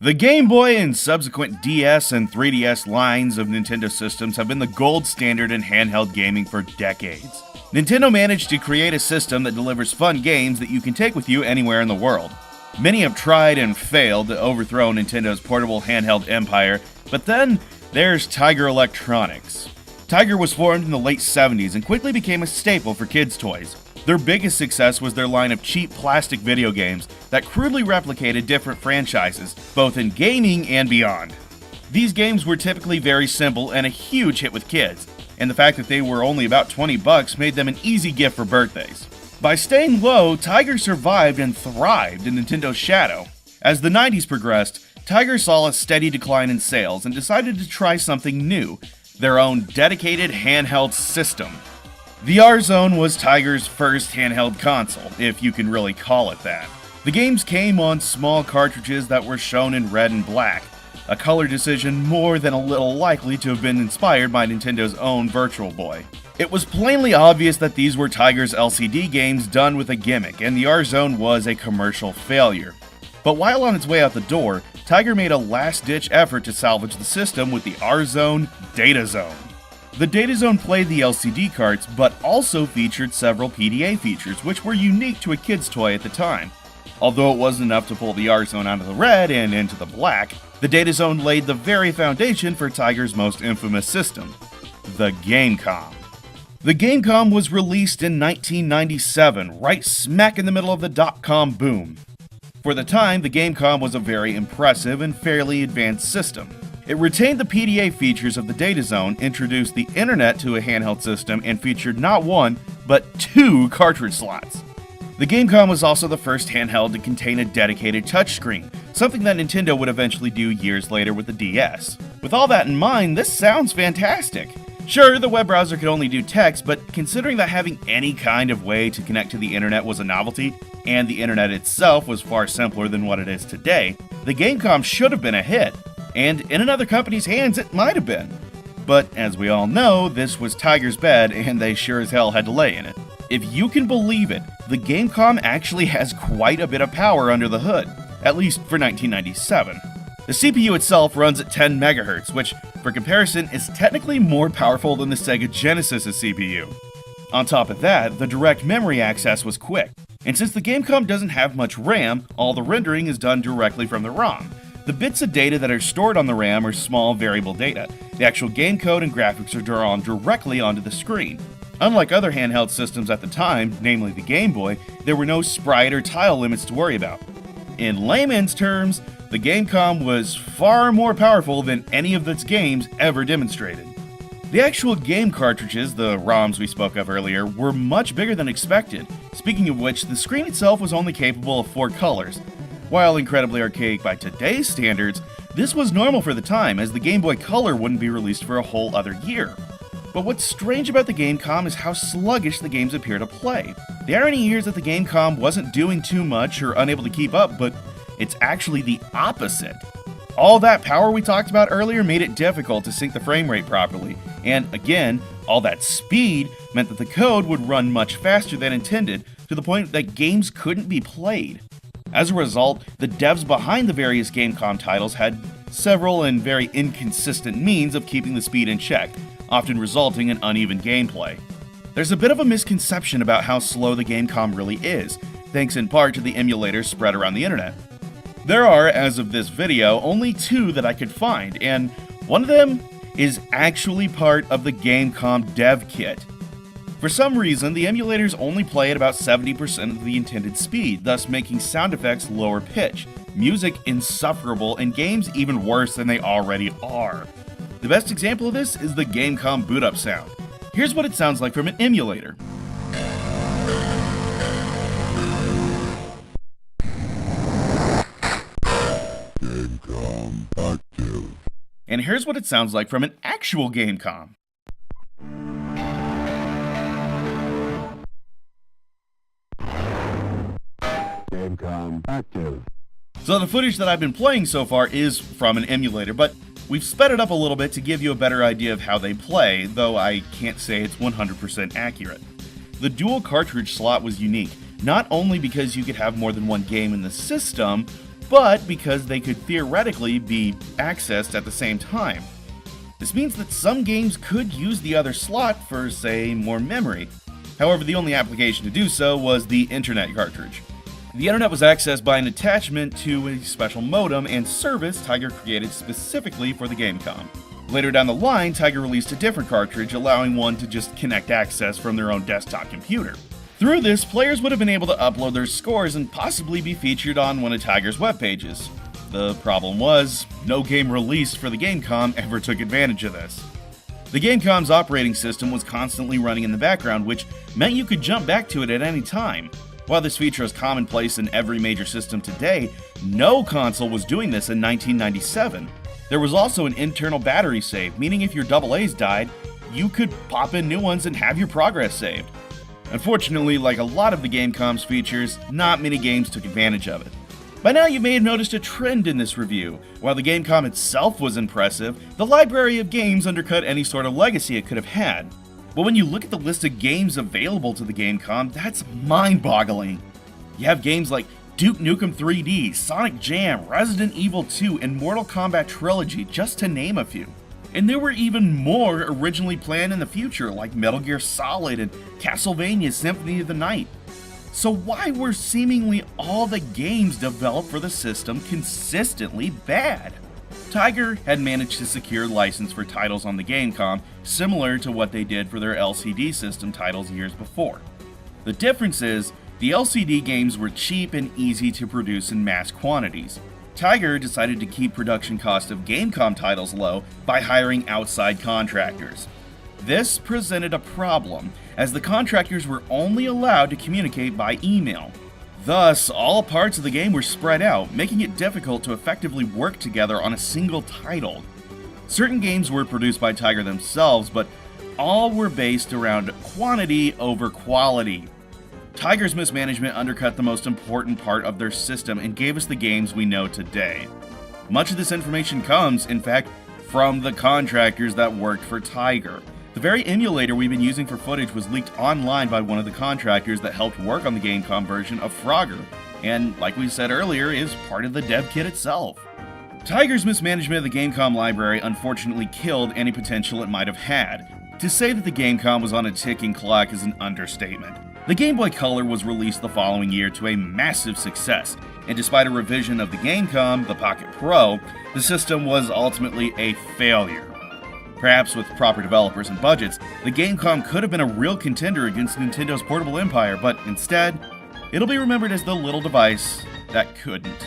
The Game Boy and subsequent DS and 3DS lines of Nintendo systems have been the gold standard in handheld gaming for decades. Nintendo managed to create a system that delivers fun games that you can take with you anywhere in the world. Many have tried and failed to overthrow Nintendo's portable handheld empire, but then there's Tiger Electronics. Tiger was formed in the late 70s and quickly became a staple for kids' toys. Their biggest success was their line of cheap plastic video games that crudely replicated different franchises, both in gaming and beyond. These games were typically very simple and a huge hit with kids, and the fact that they were only about $20 made them an easy gift for birthdays. By staying low, Tiger survived and thrived in Nintendo's shadow. As the 90s progressed, Tiger saw a steady decline in sales and decided to try something new, their own dedicated handheld system. The R-Zone was Tiger's first handheld console, if you can really call it that. The games came on small cartridges that were shown in red and black, a color decision more than a little likely to have been inspired by Nintendo's own Virtual Boy. It was plainly obvious that these were Tiger's LCD games done with a gimmick, and the R-Zone was a commercial failure. But while on its way out the door, Tiger made a last-ditch effort to salvage the system with the R-Zone Data Zone. The Data Zone played the LCD carts, but also featured several PDA features, which were unique to a kid's toy at the time. Although it wasn't enough to pull the R-Zone out of the red and into the black, the Data Zone laid the very foundation for Tiger's most infamous system, the Gamecom. The Gamecom was released in 1997, right smack in the middle of the dot-com boom. For the time, the Gamecom was a very impressive and fairly advanced system. It retained the PDA features of the Data Zone, introduced the internet to a handheld system, and featured not one, but 2 cartridge slots. The Gamecom was also the first handheld to contain a dedicated touchscreen, something that Nintendo would eventually do years later with the DS. With all that in mind, this sounds fantastic. Sure, the web browser could only do text, but considering that having any kind of way to connect to the internet was a novelty, and the internet itself was far simpler than what it is today, the Gamecom should have been a hit. And in another company's hands, it might have been. But as we all know, this was Tiger's bed, and they sure as hell had to lay in it. If you can believe it, the Gamecom actually has quite a bit of power under the hood, at least for 1997. The CPU itself runs at 10 MHz, which, for comparison, is technically more powerful than the Sega Genesis' CPU. On top of that, the direct memory access was quick, and since the Gamecom doesn't have much RAM, all the rendering is done directly from the ROM. The bits of data that are stored on the RAM are small variable data. The actual game code and graphics are drawn directly onto the screen. Unlike other handheld systems at the time, namely the Game Boy, there were no sprite or tile limits to worry about. In layman's terms, the Gamecom was far more powerful than any of its games ever demonstrated. The actual game cartridges, the ROMs we spoke of earlier, were much bigger than expected. Speaking of which, the screen itself was only capable of 4 colors. While incredibly archaic by today's standards, this was normal for the time, as the Game Boy Color wouldn't be released for a whole other year. But what's strange about the Gamecom is how sluggish the games appear to play. The irony here is that the Gamecom wasn't doing too much or unable to keep up, but it's actually the opposite. All that power we talked about earlier made it difficult to sync the frame rate properly, and again, all that speed meant that the code would run much faster than intended, to the point that games couldn't be played. As a result, the devs behind the various Gamecom titles had several and very inconsistent means of keeping the speed in check, often resulting in uneven gameplay. There's a bit of a misconception about how slow the Gamecom really is, thanks in part to the emulators spread around the internet. There are, as of this video, only 2 that I could find, and one of them is actually part of the Gamecom dev kit. For some reason, the emulators only play at about 70% of the intended speed, thus making sound effects lower pitch, music insufferable, and games even worse than they already are. The best example of this is the Gamecom boot up sound. Here's what it sounds like from an emulator. Gamecom active. And here's what it sounds like from an actual Gamecom. Gamecom active. So the footage that I've been playing so far is from an emulator, but we've sped it up a little bit to give you a better idea of how they play, though I can't say it's 100% accurate. The dual cartridge slot was unique, not only because you could have more than one game in the system, but because they could theoretically be accessed at the same time. This means that some games could use the other slot for, say, more memory. However, the only application to do so was the internet cartridge. The internet was accessed by an attachment to a special modem and service Tiger created specifically for the Gamecom. Later down the line, Tiger released a different cartridge, allowing one to just connect access from their own desktop computer. Through this, players would have been able to upload their scores and possibly be featured on one of Tiger's web pages. The problem was, no game released for the Gamecom ever took advantage of this. The Gamecom's operating system was constantly running in the background, which meant you could jump back to it at any time. While this feature is commonplace in every major system today, no console was doing this in 1997. There was also an internal battery save, meaning if your AA's died, you could pop in new ones and have your progress saved. Unfortunately, like a lot of the Gamecom's features, not many games took advantage of it. By now you may have noticed a trend in this review. While the Gamecom itself was impressive, the library of games undercut any sort of legacy it could have had. But when you look at the list of games available to the Gamecom, that's mind-boggling. You have games like Duke Nukem 3D, Sonic Jam, Resident Evil 2, and Mortal Kombat Trilogy, just to name a few. And there were even more originally planned in the future, like Metal Gear Solid and Castlevania Symphony of the Night. So why were seemingly all the games developed for the system consistently bad? Tiger had managed to secure license for titles on the Gamecom, similar to what they did for their LCD system titles years before. The difference is, the LCD games were cheap and easy to produce in mass quantities. Tiger decided to keep production cost of Gamecom titles low by hiring outside contractors. This presented a problem, as the contractors were only allowed to communicate by email. Thus, all parts of the game were spread out, making it difficult to effectively work together on a single title. Certain games were produced by Tiger themselves, but all were based around quantity over quality. Tiger's mismanagement undercut the most important part of their system and gave us the games we know today. Much of this information comes, in fact, from the contractors that worked for Tiger. The very emulator we've been using for footage was leaked online by one of the contractors that helped work on the Gamecom version of Frogger, and like we said earlier, is part of the dev kit itself. Tiger's mismanagement of the Gamecom library unfortunately killed any potential it might have had. To say that the Gamecom was on a ticking clock is an understatement. The Game Boy Color was released the following year to a massive success, and despite a revision of the Gamecom, the Pocket Pro, the system was ultimately a failure. Perhaps with proper developers and budgets, the Gamecom could have been a real contender against Nintendo's portable empire, but instead, it'll be remembered as the little device that couldn't.